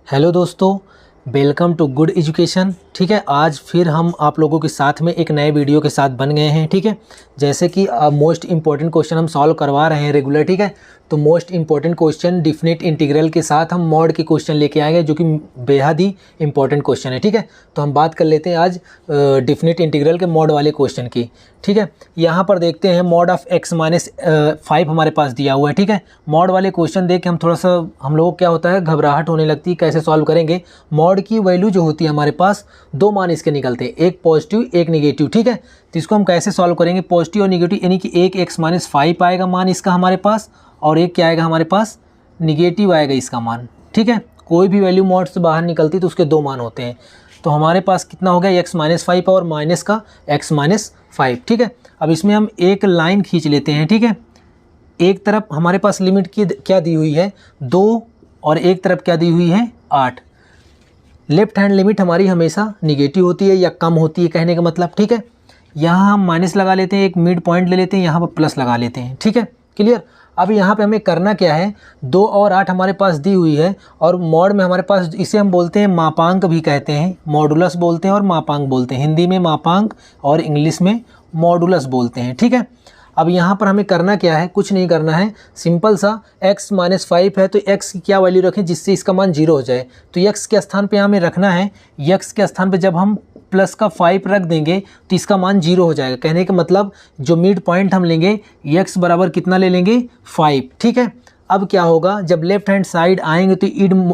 Hello दोस्तों, welcome to good education. ठीक है, आज फिर हम आप लोगों के साथ में एक नए वीडियो के साथ बन गए हैं। ठीक है, जैसे कि मोस्ट इंपॉर्टेंट क्वेश्चन हम सॉल्व करवा रहे हैं रेगुलर। ठीक है, तो most important question definite integral के साथ हम मॉड के क्वेश्चन लेके आएंगे, जो कि बेहद ही इंपॉर्टेंट क्वेश्चन है। ठीक है, तो हम बात कर लेते हैं आज डिफिनिट इंटीग्रल के मॉड वाले क्वेश्चन की। ठीक है, यहाँ पर देखते हैं मॉड ऑफ x माइनस 5 हमारे पास दिया हुआ है। ठीक है, मॉड वाले क्वेश्चन देख के हम थोड़ा सा हम लोगों को क्या होता है, घबराहट होने लगती है, कैसे सॉल्व करेंगे। मॉड की वैल्यू जो होती है हमारे पास दो मान इसके निकलते हैं, एक पॉजिटिव एक निगेटिव। ठीक है, तो इसको हम कैसे सॉल्व करेंगे, पॉजिटिव और निगेटिव, यानी कि एक x माइनस 5 आएगा मान इसका हमारे पास, और एक क्या आएगा हमारे पास, निगेटिव आएगा इसका मान। ठीक है, कोई भी वैल्यू मॉड से बाहर निकलती तो उसके दो मान होते हैं। तो हमारे पास कितना हो गया, x माइनस 5 और माइनस का x माइनस 5। ठीक है, अब इसमें हम एक लाइन खींच लेते हैं। ठीक है, एक तरफ हमारे पास लिमिट की क्या दी हुई है 2, और एक तरफ क्या दी हुई है 8। लेफ्ट हैंड लिमिट हमारी हमेशा निगेटिव होती है या कम होती है, कहने का मतलब। ठीक है, यहाँ हम माइनस लगा लेते हैं, एक मिड पॉइंट ले लेते हैं, यहाँ पर प्लस लगा लेते हैं। ठीक है, क्लियर। अब यहाँ पे हमें करना क्या है, 2 और 8 हमारे पास दी हुई है, और मॉड में हमारे पास, इसे हम बोलते हैं मापांक भी कहते हैं, मॉडुलस बोलते हैं और मापांक बोलते हैं। हिंदी में मापांक और इंग्लिश में मॉडुलस बोलते हैं। ठीक है, अब यहाँ पर हमें करना क्या है, कुछ नहीं करना है, सिंपल सा x माइनस 5 है तो x की क्या वैल्यू रखें जिससे इसका मान 0 हो जाए। तो x के स्थान पे हमें रखना है, x के स्थान पे जब हम प्लस का 5 रख देंगे तो इसका मान 0 हो जाएगा। कहने का मतलब जो मिड पॉइंट हम लेंगे, x बराबर कितना ले लेंगे 5। ठीक है, अब क्या होगा, जब लेफ्ट हैंड साइड आएंगे तो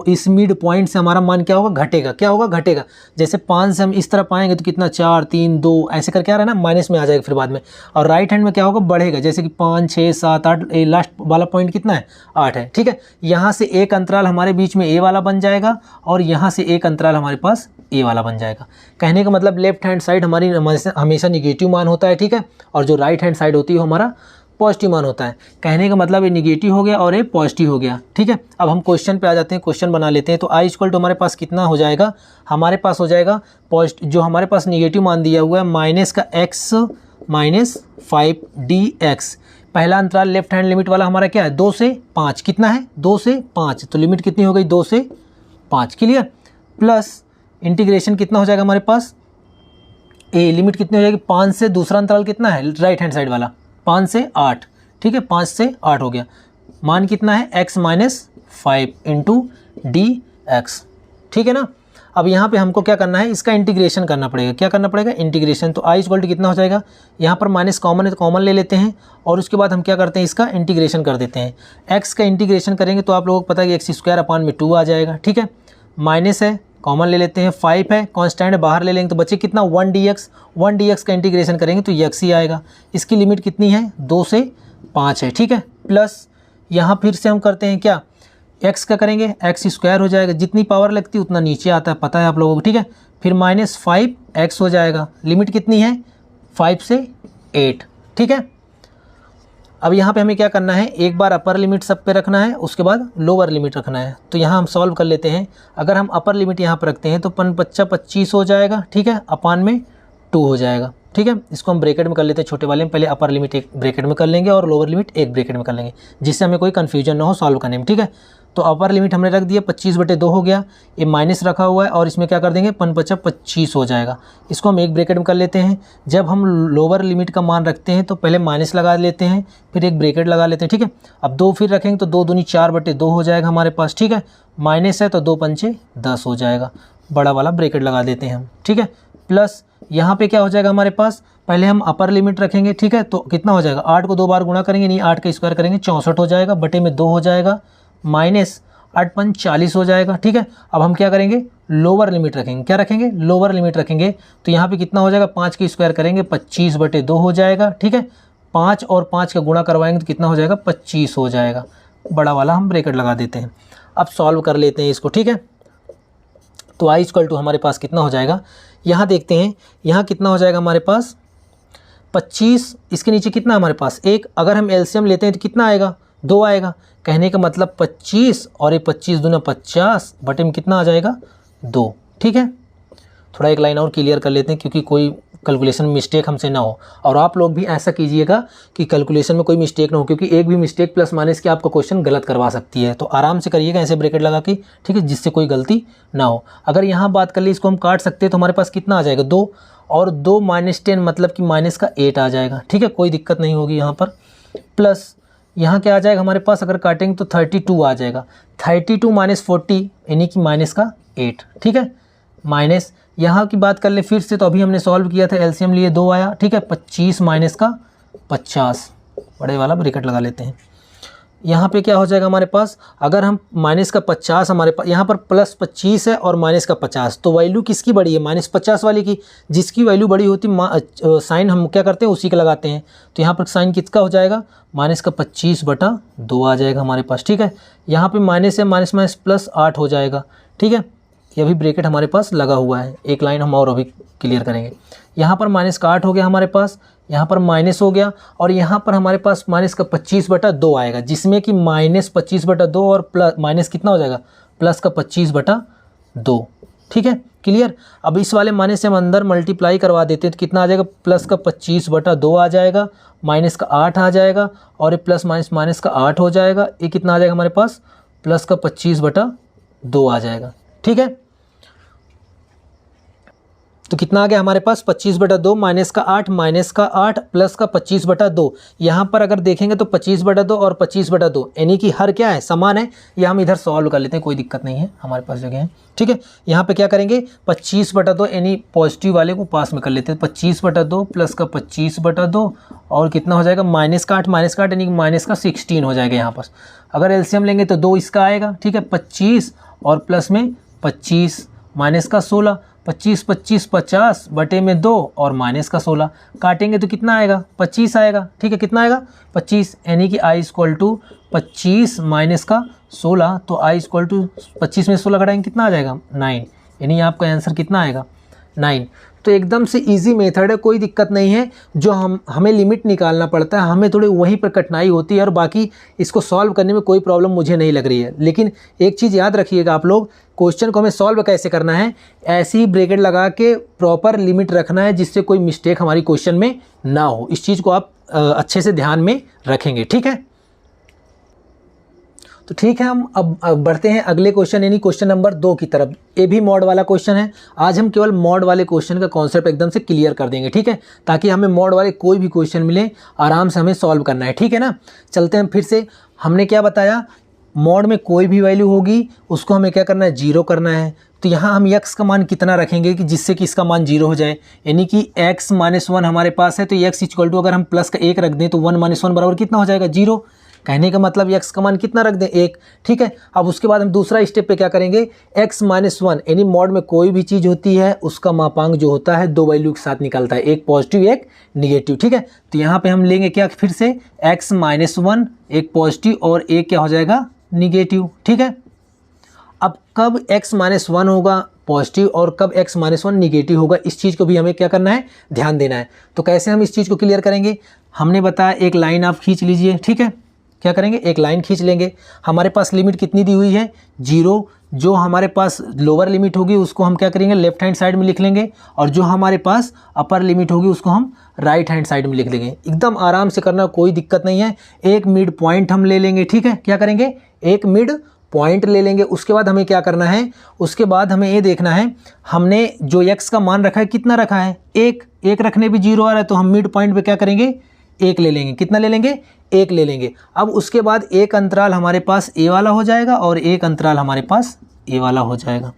इस मिड पॉइंट से हमारा मान क्या होगा, घटेगा। क्या होगा, घटेगा। जैसे 5 से हम इस तरफ आएंगे तो कितना 4 3 2 ऐसे करके आ रहा है ना, माइनस में आ जाएगा फिर बाद में। और राइट हैंड में क्या होगा, बढ़ेगा। जैसे कि 5 6 7 8, लास्ट वाला पॉइंट कितना है 8 है। ठीक है, यहाँ से एक अंतराल हमारे बीच में a वाला बन जाएगा, और यहाँ से एक अंतराल हमारे पास a वाला बन जाएगा। कहने का मतलब लेफ्ट हैंड साइड हमारी हमेशा निगेटिव मान होता है। ठीक है, और जो राइट हैंड साइड होती है वो हमारा पॉजिटिव मान होता है। कहने का मतलब ये निगेटिव हो गया और ये पॉजिटिव हो गया। ठीक है, अब हम क्वेश्चन पे आ जाते हैं, क्वेश्चन बना लेते हैं। तो i इक्वल टू हमारे पास कितना हो जाएगा, हमारे पास हो जाएगा जो हमारे पास निगेटिव मान दिया हुआ है, माइनस का x माइनस 5 dx। पहला अंतराल लेफ्ट हैंड लिमिट वाला हमारा क्या है, 2 से 5। कितना है, 2 से 5, तो लिमिट कितनी हो गई 2 से 5। क्लियर। प्लस इंटीग्रेशन कितना हो जाएगा हमारे पास, a लिमिट कितनी हो जाएगी 5 से, दूसरा अंतराल कितना है राइट हैंड साइड वाला 5 से 8। ठीक है, 5 से 8 हो गया, मान कितना है x minus 5 into D x. ठीक है ना। अब यहाँ पे हमको क्या करना है, इसका इंटीग्रेशन करना पड़ेगा। क्या करना पड़ेगा, इंटीग्रेशन। तो i इक्वल टू कितना हो जाएगा, यहाँ पर माइनस कॉमन है तो कॉमन ले लेते हैं, और उसके बाद हम क्या करते हैं, इसका इंटीग्रेशन कर देते हैं। x का इंटीग्रेशन करेंगे तो आप लोगों को पता है कि एक्स स्क्वायर अपान में 2 आ जाएगा। ठीक है, माइनस है, कॉमन ले लेते हैं, 5 है, कांस्टेंट बाहर ले लेंगे तो बचे कितना 1 dx। 1 dx का इंटीग्रेशन करेंगे तो x ही आएगा। इसकी लिमिट कितनी है, 2 से 5 है। ठीक है, प्लस यहाँ फिर से हम करते हैं क्या, x का करेंगे, x स्क्वायर हो जाएगा, जितनी पावर लगती है उतना नीचे आता है, पता है आप लोगों को। ठीक है, फिर माइनस 5x हो जाएगा, लिमिट कितनी है 5 से 8। ठीक है, अब यहाँ पे हमें क्या करना है, एक बार अपर लिमिट सब पे रखना है, उसके बाद लोअर लिमिट रखना है। तो यहाँ हम सॉल्व कर लेते हैं। अगर हम अपर लिमिट यहाँ पर रखते हैं तो 25 हो जाएगा। ठीक है, अपान में 2 हो जाएगा। ठीक है, इसको हम ब्रैकेट में कर लेते हैं, छोटे वाले में पहले अपर लिमिट एक ब्रैकेट में कर लेंगे और लोअर लिमिट एक ब्रैकेट में कर लेंगे, जिससे हमें कोई कन्फ्यूजन ना हो सॉल्व करने में। ठीक है, तो अपर लिमिट हमने रख दिया 25/2 हो गया, ये माइनस रखा हुआ है, और इसमें क्या कर देंगे 25 हो जाएगा। इसको हम एक ब्रैकेट में कर लेते हैं। जब हम लोअर लिमिट का मान रखते हैं तो पहले माइनस लगा लेते हैं, फिर एक ब्रैकेट लगा लेते हैं। ठीक है, अब 2 फिर रखेंगे तो 2 दूनी 4/2 हो जाएगा हमारे पास। ठीक है, माइनस है तो 2 पंचे 10 हो जाएगा, बड़ा वाला ब्रैकेट लगा देते हैं हम। ठीक है, प्लस यहाँ पे क्या हो जाएगा हमारे पास, पहले हम अपर लिमिट रखेंगे। ठीक है, तो कितना हो जाएगा, 8 को 2 बार गुणा करेंगे, नहीं 8 का स्क्वायर करेंगे 64 हो जाएगा, बटे में 2 हो जाएगा, माइनस 8 पंच 40 हो जाएगा। ठीक है, अब हम क्या करेंगे, लोअर लिमिट रखेंगे। क्या रखेंगे, लोअर लिमिट रखेंगे। तो यहाँ पे कितना हो जाएगा, 5 का स्क्वायर करेंगे 25/2 हो जाएगा। ठीक है, 5 और 5 का गुणा करवाएंगे तो कितना हो जाएगा 25 हो जाएगा, बड़ा वाला हम ब्रैकेट लगा देते हैं। अब सॉल्व कर लेते हैं इसको। ठीक है, तो i इक्वल टू हमारे पास कितना हो जाएगा, यहाँ देखते हैं, यहाँ कितना हो जाएगा हमारे पास 25, इसके नीचे कितना हमारे पास 1। अगर हम एलसीएम लेते हैं तो कितना आएगा, 2 आएगा। कहने का मतलब 25 और ये 25 दूना 50, बटे में कितना आ जाएगा 2। ठीक है, थोड़ा एक लाइन और क्लियर कर लेते हैं, क्योंकि कोई कैलकुलेशन में मिस्टेक हमसे ना हो। और आप लोग भी ऐसा कीजिएगा कि कैलकुलेशन में कोई मिस्टेक ना हो, क्योंकि एक भी मिस्टेक प्लस माइनस की आपका क्वेश्चन गलत करवा सकती है। तो आराम से करिएगा ऐसे ब्रैकेट लगा के, ठीक है, जिससे कोई गलती ना हो। अगर यहाँ बात कर ली, इसको हम काट सकते हैं तो हमारे पास कितना आ जाएगा 2, और 2 - 10 मतलब कि माइनस का 8 आ जाएगा, ठीक है, कोई दिक्कत नहीं होगी यहाँ पर। प्लस यहाँ क्या आ जाएगा हमारे पास, अगर काटेंगे तो 32 आ जाएगा। 32 - 40 यानी कि माइनस का 8, ठीक है। माइनस यहाँ की बात कर ले फिर से, तो अभी हमने सॉल्व किया था, एलसीएम लिए 2 आया, ठीक है। 25 माइनस का 50, बड़े वाला ब्रैकेट लगा लेते हैं। यहाँ पे क्या हो जाएगा हमारे पास, अगर हम माइनस का 50 हमारे पास, यहाँ पर प्लस 25 है और माइनस का 50, तो वैल्यू किसकी बड़ी है, -50 वाले की। जिसकी वैल्यू बड़ी होती साइन हम क्या करते हैं उसी का लगाते हैं। तो यहाँ पर साइन किसका हो जाएगा, -25/2 आ जाएगा हमारे पास, ठीक है। यहाँ पे माइनस है, माइनस माइनस प्लस 8 हो जाएगा, ठीक है। ये भी ब्रैकेट हमारे पास लगा हुआ है, एक लाइन हम और अभी क्लियर करेंगे। यहाँ पर माइनस का 8 हो गया हमारे पास, यहाँ पर माइनस हो गया, और यहाँ पर हमारे पास माइनस का 25/2 आएगा, जिसमें कि -25/2 और प्लस माइनस कितना हो जाएगा, प्लस का 25/2, ठीक है, क्लियर। अब इस वाले माइनस से हम अंदर मल्टीप्लाई करवा देते हैं तो कितना आ जाएगा, प्लस का 25/2 आ जाएगा, माइनस का 8 आ जाएगा, और ये प्लस माइनस माइनस का 8 हो जाएगा। ये कितना आ जाएगा हमारे पास, प्लस का 25/2 आ जाएगा, ठीक है। तो कितना आ गया हमारे पास, 25/2 माइनस का 8 प्लस का 25/2। यहाँ पर अगर देखेंगे तो 25/2 और 25/2 यानी कि हर क्या है, समान है। या हम इधर सॉल्व कर लेते हैं, कोई दिक्कत नहीं है, हमारे पास जगह है, ठीक है। यहाँ पे क्या करेंगे, 25/2 यानी पॉजिटिव वाले को पास में कर लेते हैं। 25/2 प्लस का 25/2 और कितना हो जाएगा, माइनस का 8 यानी कि माइनस का 16 हो जाएगा यहाँ पर। अगर एलसीएम लेंगे तो 2 इसका आएगा, ठीक है। 25 और प्लस में 25 माइनस का 16, 25 25 50/2 और माइनस का 16, काटेंगे तो कितना आएगा, 25 आएगा, ठीक है। कितना आएगा, 25, यानी कि I = 25 माइनस का 16। तो I = 25 में 16 घटाएंगे कितना आ जाएगा, 9, यानी आपका आंसर कितना आएगा, 9। तो एकदम से इजी मेथड है, कोई दिक्कत नहीं है। जो हमें लिमिट निकालना पड़ता है, हमें थोड़ी वहीं पर कठिनाई होती है, और बाकी इसको सॉल्व करने में कोई प्रॉब्लम मुझे नहीं लग रही है। लेकिन एक चीज़ याद रखिएगा आप लोग, क्वेश्चन को हमें सॉल्व कैसे करना है, ऐसे ही ब्रैकेट लगा के प्रॉपर लिमिट रखना है, जिससे कोई मिस्टेक हमारी क्वेश्चन में ना हो। इस चीज़ को आप अच्छे से ध्यान में रखेंगे, ठीक है। तो ठीक है, हम अब बढ़ते हैं अगले क्वेश्चन यानी क्वेश्चन नंबर 2 की तरफ। ये भी मॉड वाला क्वेश्चन है। आज हम केवल मॉड वाले क्वेश्चन का कॉन्सेप्ट एकदम से क्लियर कर देंगे, ठीक है, ताकि हमें मॉड वाले कोई भी क्वेश्चन मिले आराम से हमें सॉल्व करना है, ठीक है ना। चलते हैं फिर से, हमने क्या बताया, मॉड में कोई भी वैल्यू होगी उसको हमें क्या करना है, 0 करना है। तो यहाँ हम x का मान कितना रखेंगे कि जिससे कि इसका मान 0 हो जाए, यानी कि x - 1 हमारे पास है, तो x = अगर हम प्लस का 1 रख दें तो 1 - 1 बराबर कितना हो जाएगा, 0। कहने का मतलब x का मान कितना रख दें, 1, ठीक है। अब उसके बाद हम दूसरा स्टेप पे क्या करेंगे, x - 1 यानी मॉड में कोई भी चीज़ होती है उसका मापांक जो होता है 2 वैल्यू के साथ निकलता है, एक पॉजिटिव एक निगेटिव, ठीक है। तो यहाँ पे हम लेंगे क्या, फिर से x - 1 एक पॉजिटिव और एक क्या हो जाएगा, निगेटिव, ठीक है। अब कब x - 1 होगा पॉजिटिव और कब x - 1 निगेटिव होगा, इस चीज़ को भी हमें क्या करना है, ध्यान देना है। तो कैसे हम इस चीज़ को क्लियर करेंगे, हमने बताया एक लाइन आप खींच लीजिए, ठीक है। क्या करेंगे, एक लाइन खींच लेंगे। हमारे पास लिमिट कितनी दी हुई है, 0। जो हमारे पास लोअर लिमिट होगी उसको हम क्या करेंगे, लेफ्ट हैंड साइड में लिख लेंगे, और जो हमारे पास अपर लिमिट होगी उसको हम राइट हैंड साइड में लिख लेंगे। एकदम आराम से करना, कोई दिक्कत नहीं है। एक मिड पॉइंट हम ले लेंगे, ठीक है। क्या करेंगे, एक मिड पॉइंट ले लेंगे। उसके बाद हमें क्या करना है, उसके बाद हमें ये देखना है हमने जो x का मान रखा है कितना रखा है, 1 रखने भी 0 आ रहा है, तो हम मिड पॉइंट पे क्या करेंगे, 1 ले लेंगे। कितना ले लेंगे, 1 ले लेंगे। अब उसके बाद एक अंतराल हमारे पास a वाला हो जाएगा और एक अंतराल हमारे पास a वाला हो जाएगा,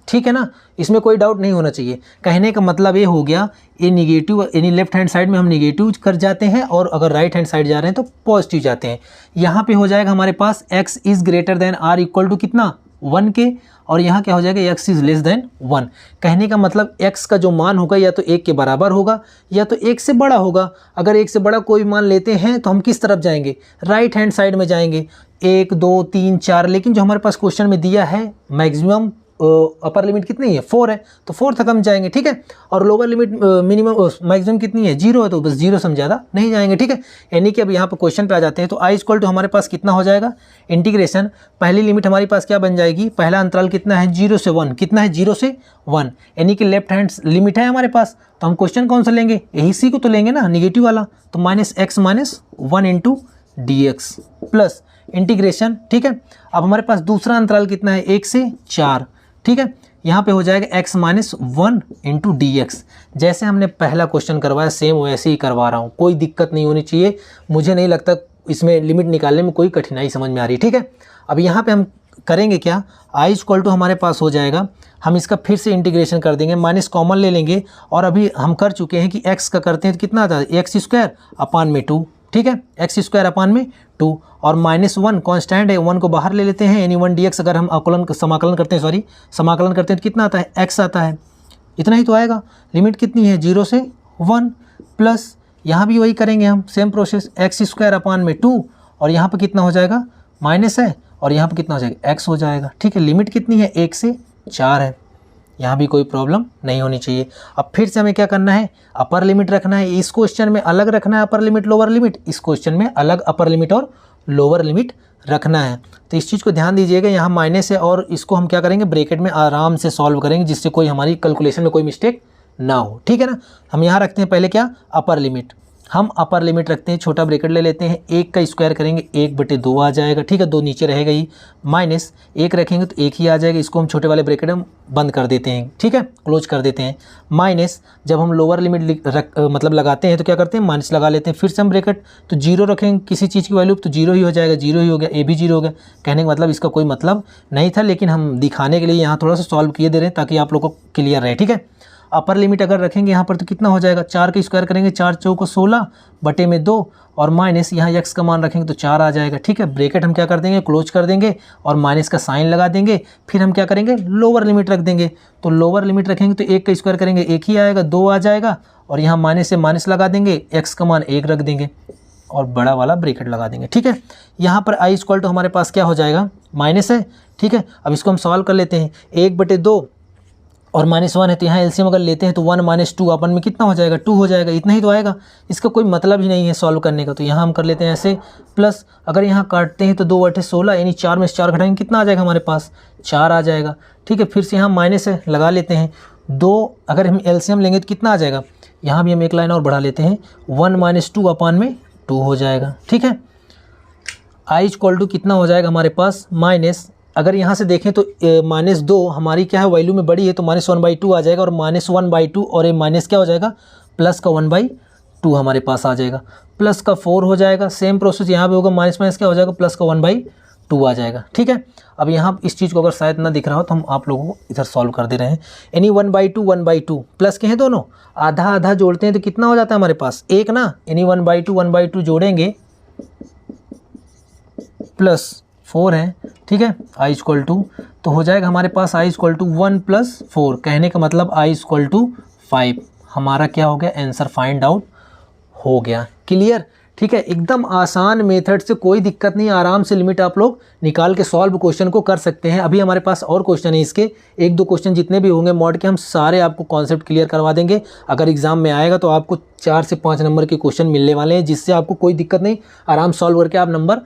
ठीक है ना। इसमें कोई डाउट नहीं होना चाहिए। कहने का मतलब ये हो गया, ये निगेटिव यानी लेफ्ट हैंड साइड में हम निगेटिव कर जाते हैं, और अगर राइट हैंड साइड जा रहे हैं तो पॉजिटिव जाते हैं। यहाँ पे हो जाएगा हमारे पास x > कितना, 1 के, और यहाँ क्या हो जाएगा, x < 1। कहने का मतलब x का जो मान होगा या तो 1 के बराबर होगा या तो 1 से बड़ा होगा। अगर 1 से बड़ा कोई मान लेते हैं तो हम किस तरफ जाएंगे, राइट हैंड साइड में जाएंगे। 1 2 3 4, लेकिन जो हमारे पास क्वेश्चन में दिया है मैक्सिमम अपर लिमिट कितनी है 4 है, तो 4 तक हम जाएंगे, ठीक है। और लोअर लिमिट मिनिमम मैक्सिमम कितनी है 0 है, तो बस 0 से हम ज़्यादा नहीं जाएंगे, ठीक है। यानी कि अब यहाँ पर क्वेश्चन पे आ जाते हैं। तो आई इक्वल टू हमारे पास कितना हो जाएगा, इंटीग्रेशन पहली लिमिट हमारे पास क्या बन जाएगी, पहला अंतराल कितना है 0 से 1, कितना है 0 से 1, यानी कि लेफ्ट हैंड लिमिट है हमारे पास। तो हम क्वेश्चन कौन सा लेंगे, यही सी को तो लेंगे ना, निगेटिव वाला। तो -x-1 into dx plus integration, ठीक है। अब हमारे पास दूसरा अंतराल कितना है 1 से 4, ठीक है। यहाँ पे हो जाएगा x-1 इंटू dx। जैसे हमने पहला क्वेश्चन करवाया सेम वैसे ही करवा रहा हूँ, कोई दिक्कत नहीं होनी चाहिए। मुझे नहीं लगता इसमें लिमिट निकालने में कोई कठिनाई समझ में आ रही, ठीक है। अब यहाँ पे हम करेंगे क्या, आई इक्वल टू हमारे पास हो जाएगा, हम इसका फिर से इंटीग्रेशन कर देंगे, माइनस कॉमन ले लेंगे। और अभी हम कर चुके हैं कि x का करते हैं तो कितना आता है x²/2, ठीक है, x²/2 और -1 कांस्टेंट है, 1 को बाहर ले लेते हैं, यानी 1 dx अगर हम समाकलन करते हैं तो कितना आता है x आता है, इतना ही तो आएगा। लिमिट कितनी है 0 से 1 प्लस यहाँ भी वही करेंगे हम सेम प्रोसेस, x²/2 और यहाँ पर कितना हो जाएगा माइनस है और यहाँ पर कितना हो जाएगा x हो जाएगा, ठीक है। लिमिट कितनी है 1 से 4 है, यहाँ भी कोई प्रॉब्लम नहीं होनी चाहिए। अब फिर से हमें क्या करना है, अपर लिमिट रखना है। इस क्वेश्चन में अलग रखना है अपर लिमिट लोअर लिमिट, इस क्वेश्चन में अलग अपर लिमिट और लोअर लिमिट रखना है। तो इस चीज़ को ध्यान दीजिएगा, यहाँ माइनस है और इसको हम क्या करेंगे ब्रैकेट में आराम से सॉल्व करेंगे, जिससे कोई हमारी कैलकुलेशन में कोई मिस्टेक ना हो, ठीक है ना। हम यहाँ रखते हैं पहले क्या अपर लिमिट, हम अपर लिमिट रखते हैं, छोटा ब्रैकेट ले लेते हैं, 1 का स्क्वायर करेंगे 1/2 आ जाएगा, ठीक है, 2 नीचे रहेगा ही, माइनस 1 रखेंगे तो 1 ही आ जाएगा, इसको हम छोटे वाले ब्रैकेट में बंद कर देते हैं, ठीक है, क्लोज कर देते हैं। माइनस जब हम लोअर लिमिट मतलब लगाते हैं तो क्या करते हैं माइनस लगा लेते हैं, फिर से हम ब्रैकेट, तो 0 रखेंगे किसी चीज़ की वैल्यू तो 0 ही हो जाएगा, 0 ही हो गया, ए भी 0 हो गया। कहने का मतलब इसका कोई मतलब नहीं था, लेकिन हम दिखाने के लिए यहाँ थोड़ा सा सॉल्व किए दे रहे हैं ताकि आप लोग को क्लियर रहे, ठीक है। अपर लिमिट अगर रखेंगे यहाँ पर तो कितना हो जाएगा, 4 का स्क्वायर करेंगे 4 चौको 16/2 और माइनस यहाँ x का मान रखेंगे तो 4 आ जाएगा, ठीक है। ब्रैकेट हम क्या कर देंगे क्लोज कर देंगे और माइनस का साइन लगा देंगे, फिर हम क्या करेंगे लोअर लिमिट रख देंगे। तो लोअर लिमिट रखेंगे तो 1 का स्क्वायर करेंगे 1 ही आएगा, 2 आ जाएगा और यहाँ माइनस से माइनस लगा देंगे, x का मान 1 रख देंगे और बड़ा वाला ब्रैकेट लगा देंगे, ठीक है। यहाँ पर आई इक्वल टू हमारे पास क्या हो जाएगा माइनस है, ठीक है। अब इसको हम सॉल्व कर लेते हैं, 1/2 और -1 है तो यहाँ एलसीएम अगर लेते हैं तो 1 - 2 अपन में कितना हो जाएगा 2 हो जाएगा, इतना ही तो आएगा, इसका कोई मतलब ही नहीं है सॉल्व करने का। तो यहाँ हम कर लेते हैं ऐसे, प्लस अगर यहाँ काटते हैं तो 2/16 यानी 4 में से 4 घटाएंगे कितना आ जाएगा हमारे पास 4 आ जाएगा, ठीक है। फिर से यहाँ माइनस है लगा लेते हैं, 2 अगर हम एलसीएम लेंगे तो कितना आ जाएगा, यहाँ भी हम एक लाइन और बढ़ा लेते हैं, 1 - 2/2 हो जाएगा, ठीक है। आई इक्वल टू कितना हो जाएगा हमारे पास माइनस, अगर यहाँ से देखें तो -2 हमारी क्या है वैल्यू में बड़ी है तो -1/2 आ जाएगा और -1/2 और ये माइनस क्या हो जाएगा प्लस का 1/2 हमारे पास आ जाएगा, प्लस का 4 हो जाएगा। सेम प्रोसेस यहाँ पे होगा, माइनस क्या हो जाएगा प्लस का 1/2 आ जाएगा, ठीक है। अब यहाँ इस चीज़ को अगर शायद ना दिख रहा हो तो हम आप लोगों को इधर सॉल्व कर दे रहे हैं, यानी 1/2 प्लस के हैं दोनों, आधा आधा जोड़ते हैं तो कितना हो जाता है हमारे पास 1 ना, यानी 1/2 जोड़ेंगे प्लस 4 है, ठीक है। आई इक्वल टू तो हो जाएगा हमारे पास आई इक्वल टू 1 + 4, कहने का मतलब आई इक्वल टू 5। हमारा क्या हो गया आंसर फाइंड आउट हो गया, क्लियर, ठीक है। एकदम आसान मेथड से, कोई दिक्कत नहीं, आराम से लिमिट आप लोग निकाल के सॉल्व क्वेश्चन को कर सकते हैं। अभी हमारे पास और क्वेश्चन है, इसके 1-2 क्वेश्चन जितने भी होंगे मॉड के हम सारे आपको कॉन्सेप्ट क्लियर करवा देंगे। अगर एग्जाम में आएगा तो आपको 4 से 5 नंबर के क्वेश्चन मिलने वाले हैं, जिससे आपको कोई दिक्कत नहीं, आराम सॉल्व करके आप नंबर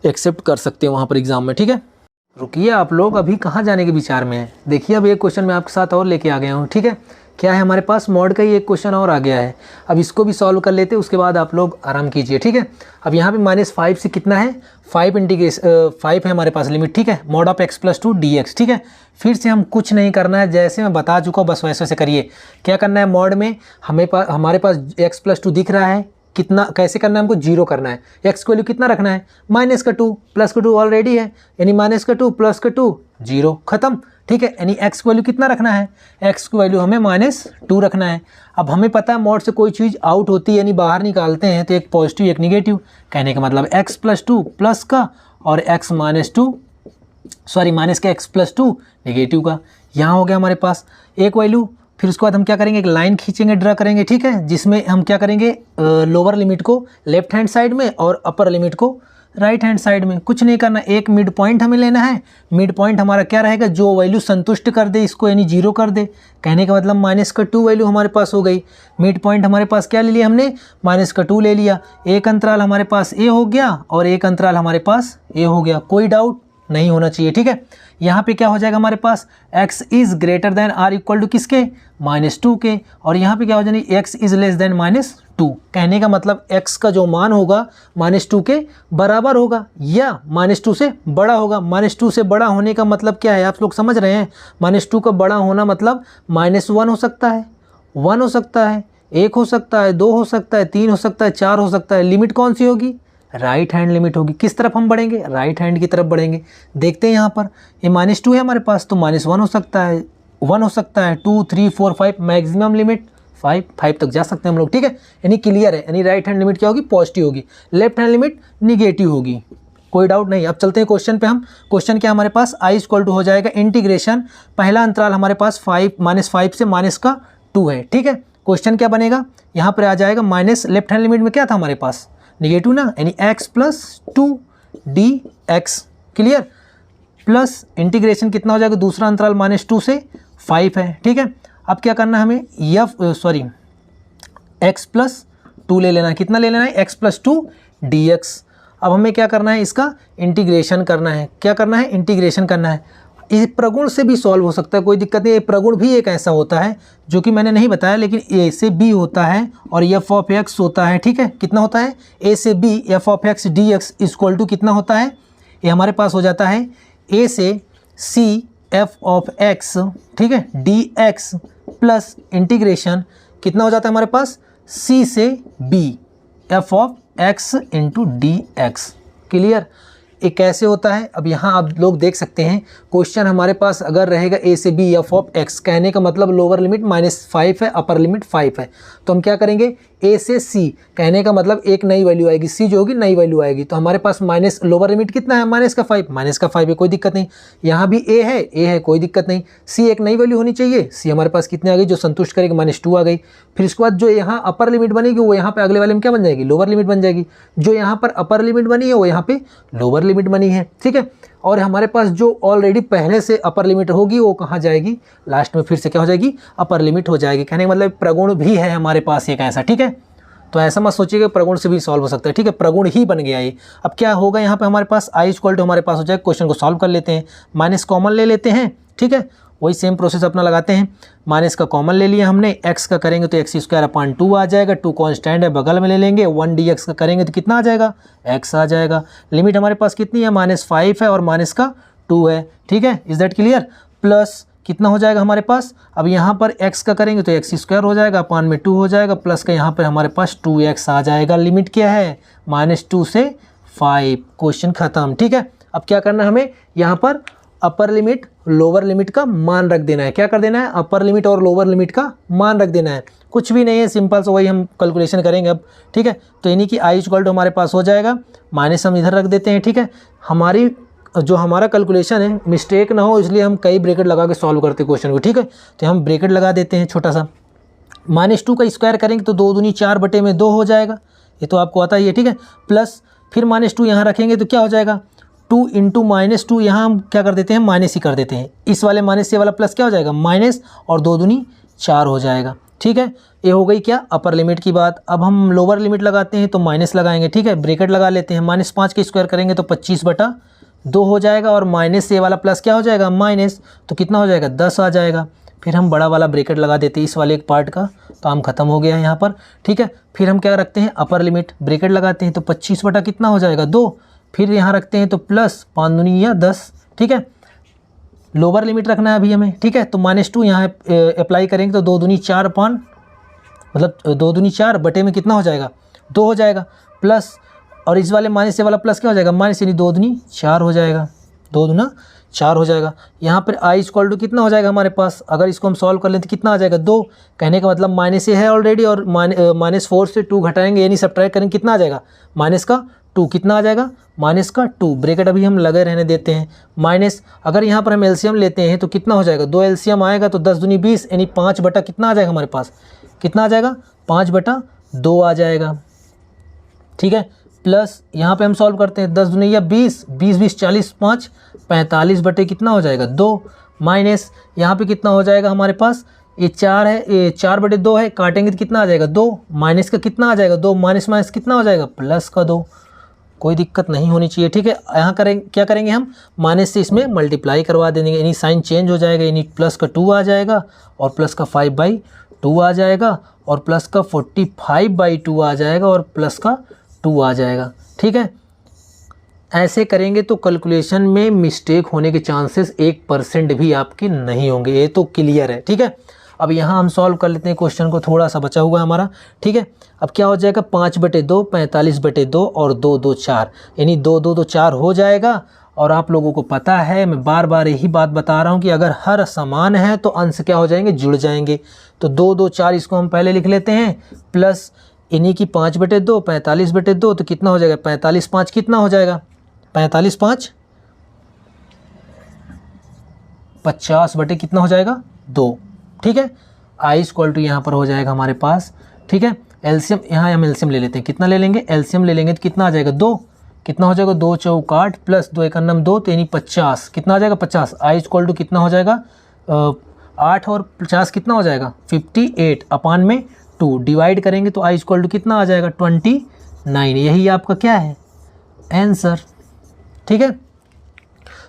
एक्सेप्ट कर सकते हैं वहाँ पर एग्जाम में, ठीक है। रुकिए आप लोग अभी कहाँ जाने के विचार में है, देखिए अब एक क्वेश्चन मैं आपके साथ और लेके आ गया हूँ, ठीक है। क्या है हमारे पास मॉड का ही एक क्वेश्चन और आ गया है, अब इसको भी सॉल्व कर लेते हैं, उसके बाद आप लोग आराम कीजिए, ठीक है। अब यहाँ पे -5 से कितना है 5 है हमारे पास लिमिट, ठीक है, mod of x + 2 dx, ठीक है। फिर से हम कुछ नहीं करना है, जैसे मैं बता चुका हूँ बस वैसे वैसे करिए। क्या करना है मॉड में हमारे पास x + 2 दिख रहा है, कितना कैसे करना है हमको 0 करना है, x की वैल्यू कितना रखना है -2 +2 ऑलरेडी है, यानी -2 +2 0 खत्म, ठीक है। यानी x की वैल्यू कितना रखना है, x की वैल्यू हमें -2 रखना है। अब हमें पता है मॉड से कोई चीज़ आउट होती है यानी बाहर निकालते हैं तो एक पॉजिटिव एक निगेटिव, कहने का मतलब x + 2 प्लस का और x माइनस का x + 2 निगेटिव का, यहाँ हो गया हमारे पास एक वैल्यू। फिर उसके बाद हम क्या करेंगे एक लाइन खींचेंगे, ड्रा करेंगे, ठीक है, जिसमें हम क्या करेंगे लोअर लिमिट को लेफ्ट हैंड साइड में और अपर लिमिट को राइट हैंड साइड में, कुछ नहीं करना, एक मिड पॉइंट हमें लेना है। मिड पॉइंट हमारा क्या रहेगा, जो वैल्यू संतुष्ट कर दे इसको, यानी 0 कर दे। कहने का मतलब माइनस का 2 वैल्यू हमारे पास हो गई। मिड पॉइंट हमारे पास क्या ले लिया हमने, माइनस का 2 ले लिया। एक अंतराल हमारे पास ए हो गया और एक अंतराल हमारे पास ए हो गया, कोई डाउट नहीं होना चाहिए, ठीक है। यहाँ पे क्या हो जाएगा हमारे पास, x is greater than or equal to किसके, -2 के, और यहाँ पे क्या हो जाएगा, x इज़ लेस देन -2। कहने का मतलब x का जो मान होगा -2 के बराबर होगा या -2 से बड़ा होगा। -2 से बड़ा होने का मतलब क्या है, आप लोग समझ रहे हैं। -2 का बड़ा होना मतलब -1 हो सकता है, 1 हो सकता है, 1 हो सकता है, 2 हो सकता है, 3 हो सकता है, 4 हो सकता है। लिमिट कौन सी होगी, राइट हैंड लिमिट होगी। किस तरफ हम बढ़ेंगे, राइट हैंड की तरफ बढ़ेंगे। देखते हैं यहाँ पर ये -2 है हमारे पास, तो -1 हो सकता है, 1 हो सकता है, 2, 3, 4, 5, मैक्सिमम लिमिट 5 तक जा सकते हैं हम लोग, ठीक है। यानी क्लियर है, यानी राइट हैंड लिमिट क्या होगी, पॉजिटिव होगी, लेफ्ट हैंड लिमिट निगेटिव होगी, कोई डाउट नहीं। अब चलते हैं क्वेश्चन पे हम। क्वेश्चन क्या हमारे पास, i इक्वल टू हो जाएगा इंटीग्रेशन, पहला अंतराल हमारे पास -5 से -2 है, ठीक है। क्वेश्चन क्या बनेगा, यहाँ पर आ जाएगा माइनस, लेफ्ट हैंड लिमिट में क्या था हमारे पास, निगेटिव ना, यानी x + 2 dx, clear, plus integration कितना हो जाएगा, दूसरा अंतराल -2 से 5 है, ठीक है। अब क्या करना है हमें, x + 2 ले लेना है, कितना ले लेना है, x + 2 dx। अब हमें क्या करना है, इसका इंटीग्रेशन करना है। क्या करना है, इंटीग्रेशन करना है। इस प्रगुण से भी सॉल्व हो सकता है, कोई दिक्कत नहीं। ये प्रगुण भी एक ऐसा होता है जो कि मैंने नहीं बताया, लेकिन a से b होता है और f(x) होता है, ठीक है। कितना होता है, a से b f(x) dx equal to कितना होता है, ये हमारे पास हो जाता है a से c f(x), ठीक है, dx प्लस इंटीग्रेशन कितना हो जाता है हमारे पास, c से b f(x) into dx, clear. ये कैसे होता है, अब यहाँ आप लोग देख सकते हैं, क्वेश्चन हमारे पास अगर रहेगा a से b f(x), कहने का मतलब लोअर लिमिट -5 है, अपर लिमिट 5 है, तो हम क्या करेंगे, a से c, कहने का मतलब एक नई वैल्यू आएगी, c जो होगी नई वैल्यू आएगी, तो हमारे पास माइनस, लोअर लिमिट कितना है, -5 है, कोई दिक्कत नहीं। यहाँ भी a है, कोई दिक्कत नहीं। c एक नई वैल्यू होनी चाहिए, c हमारे पास कितनी आ गई, जो संतुष्ट करेगी, -2 आ गई। फिर इसके बाद जो यहाँ अपर लिमिट बनेगी वो यहाँ पे अगले वाले में क्या बन जाएगी, लोअर लिमिट बन जाएगी। जो यहाँ पर अपर लिमिट बनी है वो यहाँ पे लोअर लिमिट बनी है, ठीक है। और हमारे पास जो ऑलरेडी पहले से अपर लिमिट होगी वो कहाँ जाएगी, लास्ट में फिर से क्या हो जाएगी, अपर लिमिट हो जाएगी। कहने का मतलब प्रगुण भी है हमारे पास एक ऐसा, ठीक है। तो ऐसा मत सोचिएगा प्रगुण से भी सॉल्व हो सकता है, ठीक है, प्रगुण ही बन गया ये। अब क्या होगा यहाँ पे हमारे पास, i इक्वल टू हमारे पास हो जाएगा, क्वेश्चन को सॉल्व कर लेते हैं, माइनस कॉमन ले लेते हैं, ठीक है, वही सेम प्रोसेस अपना लगाते हैं। माइनस का कॉमन ले लिया हमने, x का करेंगे तो x² आ जाएगा, 2 कांस्टेंट है बगल में ले लेंगे, 1 dx का करेंगे तो कितना आ जाएगा, x आ जाएगा। लिमिट हमारे पास कितनी है, -5 है और माइनस का 2 है, ठीक है, इज दैट क्लियर। प्लस कितना हो जाएगा हमारे पास, अब यहाँ पर x का करेंगे तो x² हो जाएगा, अपान में 2 हो जाएगा, प्लस का यहाँ पर हमारे पास 2x आ जाएगा। लिमिट क्या है, -2 से 5, क्वेश्चन खत्म, ठीक है। अब क्या करना है हमें, यहाँ पर अपर लिमिट लोअर लिमिट का मान रख देना है। क्या कर देना है, अपर लिमिट और लोअर लिमिट का मान रख देना है, कुछ भी नहीं है, सिंपल से वही हम कैलकुलेशन करेंगे अब, ठीक है। तो यानी कि i इक्वल टू हमारे पास हो जाएगा, माइनस हम इधर रख देते हैं, ठीक है। हमारी जो हमारा कैलकुलेशन है मिस्टेक ना हो इसलिए हम कई ब्रैकेट लगा के सॉल्व करते हैं क्वेश्चन को, ठीक है। तो हम ब्रैकेट लगा देते हैं छोटा सा, -2 का स्क्वायर करेंगे तो 2 दूनी 4 बटे में 2 हो जाएगा, ये तो आपको आता ही है, ठीक है। प्लस फिर -2 यहाँ रखेंगे तो क्या हो जाएगा, 2 इंटू -2, यहाँ हम क्या कर देते हैं, माइनस ही कर देते हैं, इस वाले माइनस से वाला प्लस क्या हो जाएगा, माइनस, और 2 दूनी 4 हो जाएगा, ठीक है। ये हो गई क्या, अपर लिमिट की बात। अब हम लोअर लिमिट लगाते हैं तो माइनस लगाएंगे, ठीक है, ब्रैकेट लगा लेते हैं, -5 का स्क्वायर करेंगे तो 25/2 हो जाएगा, और माइनस से वाला प्लस क्या हो जाएगा, माइनस, तो कितना हो जाएगा, 10 आ जाएगा। फिर हम बड़ा वाला ब्रैकेट लगा देते हैं इस वाले एक पार्ट का, काम खत्म हो गया है यहाँ पर, ठीक है। फिर हम क्या रखते हैं, अपर लिमिट, ब्रैकेट लगाते हैं तो 25 बटा कितना हो जाएगा, 2, फिर यहाँ रखते हैं तो प्लस 5 दूनी या 10, ठीक है। लोअर लिमिट रखना है अभी हमें, ठीक है। तो -2 यहाँ अप्लाई करेंगे तो 2 दूनी 4 पान, मतलब 2 दूनी 4 बटे में कितना हो जाएगा, 2 हो जाएगा, प्लस, और इस वाले माइनस से वाला प्लस क्या हो जाएगा, माइनस, यानी 2 दूनी 4 हो जाएगा, 2 दूना 4 हो जाएगा। यहाँ पर i इक्वल टू कितना हो जाएगा हमारे पास, अगर इसको हम सॉल्व कर लें तो कितना आ जाएगा, 2, कहने का मतलब माइनस से है ऑलरेडी, और -4 से 2 घटाएंगे यानी सब्ट्रैक्ट करेंगे, कितना आ जाएगा, -2, कितना आ जाएगा, -2, ब्रैकेट अभी हम लगे रहने देते हैं, माइनस, अगर यहाँ पर हम एलसीएम लेते हैं तो कितना हो जाएगा, 2 एलसीएम आएगा तो 10 दूनी 20, यानी 5 बटा कितना आ जाएगा हमारे पास, कितना आ जाएगा, 5/2 आ जाएगा, ठीक है, प्लस यहाँ पे हम सॉल्व करते हैं 10 दूनी 20, 20 20 40 5 45 बटे कितना हो जाएगा 2, माइनस यहाँ पे कितना हो जाएगा हमारे पास ये 4 है, ये 4 बटे 2 है, काटेंगे तो कितना आ जाएगा 2, माइनस का कितना आ जाएगा 2, माइनस माइनस कितना हो जाएगा प्लस का 2। कोई दिक्कत नहीं होनी चाहिए, ठीक है। यहाँ करेंगे क्या करेंगे हम, माइनस से इसमें मल्टीप्लाई करवा देंगे, यानी साइन चेंज हो जाएगा, यानी प्लस का 2 आ जाएगा और प्लस का 5/2 आ जाएगा और प्लस का 45/2 आ जाएगा और प्लस का 2 आ जाएगा, ठीक है। ऐसे करेंगे तो कैलकुलेशन में मिस्टेक होने के चांसेस 1% भी आपके नहीं होंगे, ये तो क्लियर है, ठीक है। अब यहाँ हम सॉल्व कर लेते हैं क्वेश्चन को, थोड़ा सा बचा हुआ है हमारा, ठीक है। अब क्या हो जाएगा 5/2 45/2 और 2 2 4, यानी 2 2 2 4 हो जाएगा। और आप लोगों को पता है, मैं बार बार यही बात बता रहा हूँ कि अगर हर समान है तो अंश क्या हो जाएंगे, जुड़ जाएंगे। तो 2 2 4 इसको हम पहले लिख लेते हैं, प्लस इन्हीं की 5/2 45/2, तो कितना हो जाएगा 45 5 कितना हो जाएगा 45 5 50 बटे कितना हो जाएगा 2, ठीक है। आई इक्वल टू यहाँ पर हो जाएगा हमारे पास, ठीक है। एलसीएम यहाँ हम एलसीएम ले लेते हैं, कितना ले लेंगे, एलसीएम ले लेंगे तो कितना आ जाएगा 2, कितना हो जाएगा 2 चौक 8 प्लस 2 1 2, तो यानी 50, कितना आ जाएगा 50। आई इक्वल टू कितना हो जाएगा 8 और 50 कितना हो जाएगा 58 अपान में 2, डिवाइड करेंगे तो आई इक्वल टू कितना आ जाएगा 29। यही आपका क्या है आंसर, ठीक है।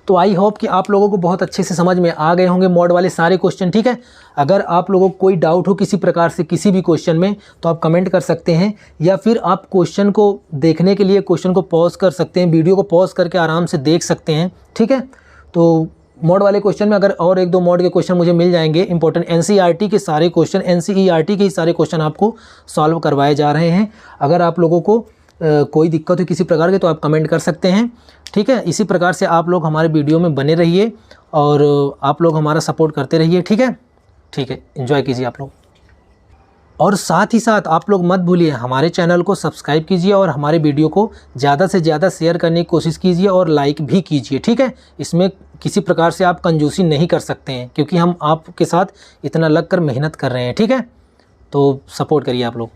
तो आई होप कि आप लोगों को बहुत अच्छे से समझ में आ गए होंगे मॉड वाले सारे क्वेश्चन, ठीक है। अगर आप लोगों को कोई डाउट हो किसी प्रकार से किसी भी क्वेश्चन में तो आप कमेंट कर सकते हैं, या फिर आप क्वेश्चन को देखने के लिए क्वेश्चन को पॉज कर सकते हैं, वीडियो को पॉज करके आराम से देख सकते हैं, ठीक है। तो मॉड वाले क्वेश्चन में अगर और 1-2 मॉड के क्वेश्चन मुझे मिल जाएंगे इंपॉर्टेंट, एनसीईआरटी के सारे क्वेश्चन, एनसीईआरटी के ही सारे क्वेश्चन आपको सॉल्व करवाए जा रहे हैं। अगर आप लोगों को कोई दिक्कत हो किसी प्रकार के तो आप कमेंट कर सकते हैं, ठीक है। इसी प्रकार से आप लोग हमारे वीडियो में बने रहिए और आप लोग हमारा सपोर्ट करते रहिए, ठीक है, ठीक है। एंजॉय कीजिए आप लोग, और साथ ही साथ आप लोग मत भूलिए हमारे चैनल को सब्सक्राइब कीजिए और हमारे वीडियो को ज़्यादा से ज़्यादा शेयर करने की कोशिश कीजिए और लाइक भी कीजिए, ठीक है। इसमें किसी प्रकार से आप कंजूसी नहीं कर सकते हैं, क्योंकि हम आपके साथ इतना लग कर मेहनत कर रहे हैं, ठीक है। तो सपोर्ट करिए आप लोग।